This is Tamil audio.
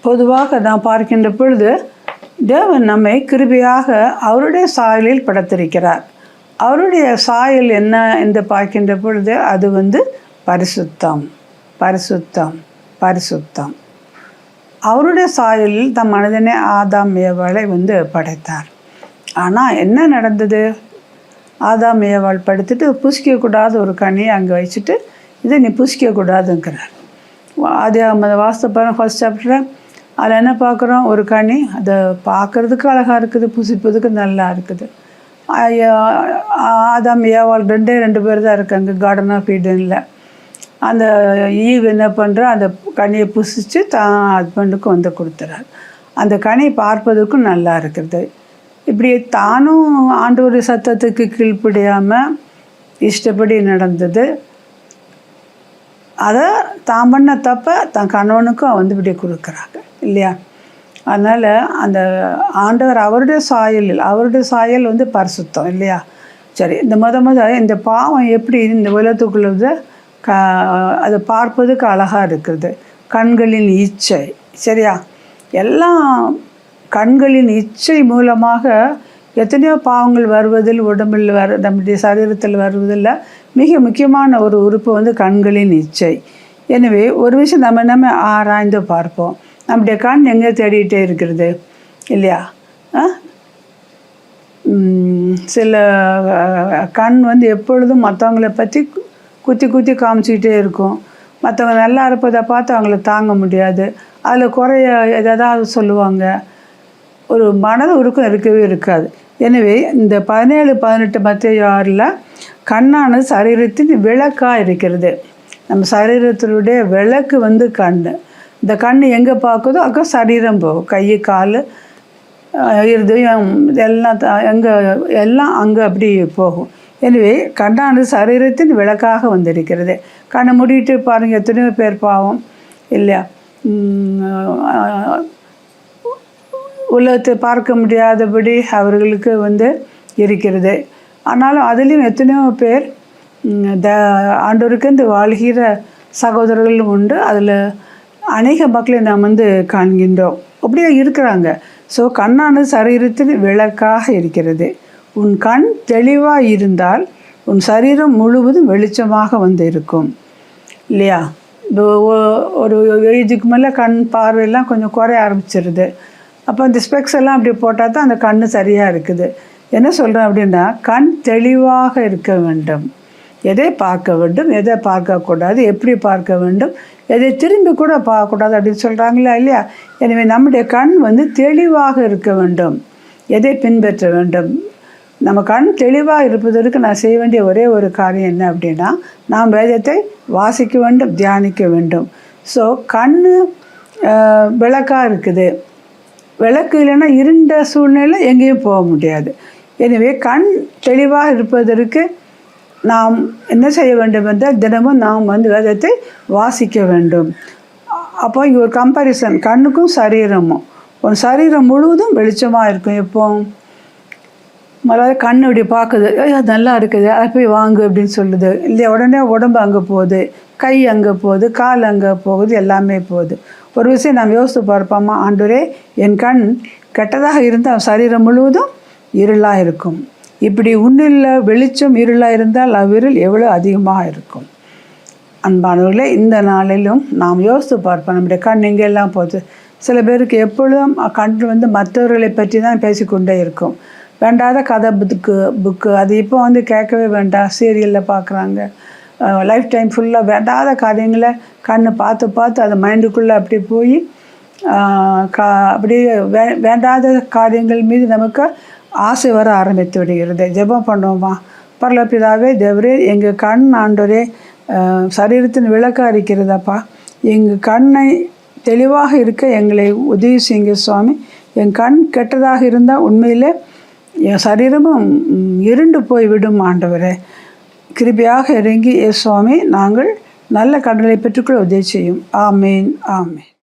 பொதுவாக நாம் பார்க்கின்ற பொழுது தேவன் நம்மை கிருபையாக அவருடைய சாயலில் படைத்திருக்கிறார். அவருடைய சாயல் என்ன என்று பார்க்கின்ற பொழுது அது பரிசுத்தம், பரிசுத்தம், பரிசுத்தம். அவருடைய சாயலில் தம் மனிதனை ஆதாம் ஏவாளை படைத்தார். ஆனால் என்ன நடந்தது? ஆதாம் ஏவாள் படுத்துட்டு புசிக்கக்கூடாத ஒரு கனியை அங்கே வச்சுட்டு இதை நீ புசிக்கக்கூடாதுங்கிறார். அது வாஸ்தவ ஃபர்ஸ்ட் சாப்டரில் அதில் என்ன பார்க்குறோம்? ஒரு கனி, அதை பார்க்குறதுக்கு அழகாக இருக்குது, புசிப்பதுக்கு நல்லா இருக்குது. ஆதாம் ஏவாள் 2 பேர் தான் இருக்காங்க கார்டன் ஆஃப் ஈடனில். அந்த ஈவ் என்ன பண்ணுறா, அந்த கனியை புசித்து தான் ஹஸ்பண்டுக்கு கொடுத்துறார். அந்த கனி பார்ப்பதுக்கும் நல்லா இருக்குது. இப்படி தானும் ஆண்டவருடைய சத்தத்துக்கு கீழ்ப்படியாமல் இஷ்டப்படி நடந்தது. அதை தான் பண்ண தப்ப தன் கணவனுக்கும் இப்படி கொடுக்குறாங்க இல்லையா? அதனால் அந்த ஆண்டவர் அவருடைய சாயல் பரிசுத்தம் இல்லையா? சரி, இந்த இந்த பாவம் எப்படி இந்த உலகத்துக்குள்ளது அதை பார்ப்பதுக்கு அழகாக இருக்குது. கண்களின் இச்சை, சரியா? எல்லாம் கண்களின் இச்சை மூலமாக எத்தனையோ பாவங்கள் வருவதில், உடம்பில் நம்முடைய சரீரத்தில் வருவதில் மிக முக்கியமான ஒரு உறுப்பு கண்களின் இச்சை. எனவே ஒரு விஷயம் நம்ம ஆராய்ந்து பார்ப்போம். நம்முடைய கண் எங்கே தேடிகிட்டே இருக்கிறது இல்லையா? சில கண் எப்பொழுதும் மற்றவங்களை பற்றி குத்தி காமிச்சிக்கிட்டே இருக்கும். மற்றவங்க நல்லா இருப்பதை பார்த்து அவங்கள தாங்க முடியாது. அதில் குறைய எதாவது சொல்லுவாங்க. ஒரு மனது உருக்கம் இருக்கவே இருக்காது. எனவே இந்த 17-18 மத்தேயு 6 கண்ணானது சரீரத்தின் விளக்காக இருக்கிறது. நம்ம சரீரத்தினுடைய விளக்கு கண். இந்த கண் எங்கே பார்க்குதோ அங்கே சரீரம் போகும். கை, கால், இருதயம் எல்லாம் அங்கே அப்படி போகும். எனவே கண்ணானது சரீரத்தின் விளக்காக இருக்கிறது. கண்ணை மூடிட்டு பாருங்கள், எத்தனையோ பேர் பாவம் இல்லையா? உலகத்தை பார்க்க முடியாதபடி அவர்களுக்கு இருக்கிறது. ஆனாலும் அதுலேயும் எத்தனையோ பேர் ஆண்டவருக்கு வாழ்கிற சகோதரர்களும் உண்டு. அதில் அநேக மக்களை நாம் காண்கின்றோம். அப்படியே இருக்கிறாங்க. ஸோ கண்ணானது சரீரத்தின் விளக்காக இருக்கிறது. உன் கண் தெளிவாக இருந்தால் உன் சரீரம் முழுவதும் வெளிச்சமாக இருக்கும் இல்லையா? ஒரு ஏஜுக்கு மேலே கண் பார்வையெல்லாம் கொஞ்சம் குறைய ஆரம்பிச்சிருது. அப்போ அந்த ஸ்பெக்ஸ் எல்லாம் அப்படி போட்டால் தான் அந்த கண் சரியாக இருக்குது. என்ன சொல்கிறேன் அப்படின்னா, கண் தெளிவாக இருக்க வேண்டும். எதை பார்க்க வேண்டும், எதை பார்க்கக்கூடாது, எப்படி பார்க்க வேண்டும், எதை திரும்பி கூட பார்க்கக்கூடாது அப்படின்னு சொல்கிறாங்களா இல்லையா? எனவே நம்முடைய கண் தெளிவாக இருக்க வேண்டும். எதை பின்பற்ற வேண்டும்? நம்ம கண் தெளிவாக இருப்பதற்கு நான் செய்ய வேண்டிய ஒரே ஒரு காரியம் என்ன அப்படின்னா, நாம் வேதத்தை வாசிக்க வேண்டும், தியானிக்க வேண்டும். ஸோ கண் விளக்காக இருக்குது. விளக்கு இல்லைன்னா இருண்ட சூழ்நிலை எங்கேயும் போக முடியாது. எனவே கண் தெளிவாக இருப்பதற்கு நாம் என்ன செய்ய வேண்டும் என்றால், தினமும் நாம் வேதத்தை வாசிக்க வேண்டும். அப்போ இங்கே ஒரு கம்பேரிசன், கண்ணுக்கும் சரீரமும். ஒரு சரீரம் முழுவதும் வெளிச்சமாக இருக்கும். எப்போ முதல்ல கண் இப்படி பார்க்குது, அது நல்லா இருக்குது, அது போய் வாங்கு அப்படின்னு சொல்லுது இல்லையா? உடனே உடம்பு அங்கே போகுது, கை அங்கே போகுது, கால் அங்கே போகுது, எல்லாமே போகுது. ஒரு விஷயம் நாம் யோசித்து பார்ப்போமா? ஆண்டவரே, என் கண் கெட்டதாக இருந்தால் சரீரம் முழுவதும் இருளாக இருக்கும். இப்படி உன்னில் வெளிச்சம் இருளாக இருந்தால் அவ்விருள் எவ்வளோ அதிகமாக இருக்கும். அன்பானவர்களே, இந்த நாளிலும் நாம் யோசித்து பார்ப்போம், நம்முடைய கண் எங்கெல்லாம் போகுது. சில பேருக்கு எப்பொழுதும் கண் மற்றவர்களை பற்றி தான் பேசிக்கொண்டே இருக்கும். வேண்டாத கதை புக்கு அது இப்போ கேட்கவே வேண்டாம். சீரியலில் பார்க்குறாங்க. லைஃப் டைம் ஃபுல்லாக வேண்டாத காரியங்களை கண்ணை பார்த்து அது மைண்டுக்குள்ளே அப்படி போய் அப்படியே வேண்டாத காரியங்கள் மீது நமக்கு ஆசை வர ஆரம்பித்து விடுகிறது. ஜெபம் பண்ணுவோமா? பரலோகபிதாவே, தேவரே, எங்கள் கண் ஆண்டவரே சரீரத்தின் விளக்காக இருக்கிறதாப்பா. எங்கள் கண்ணை தெளிவாக இருக்க எங்களை உதவி செய்யுங்க சுவாமி. என் கண் கெட்டதாக இருந்தால் உண்மையிலே என் சரீரமும் இருண்டு போய்விடும் ஆண்டவரே. கிருபையாக இறங்கி சுவாமி, நாங்கள் நல்ல கடலை பெற்றுக்கொள்ள உதவி செய்யும். ஆமேன், ஆமேன்.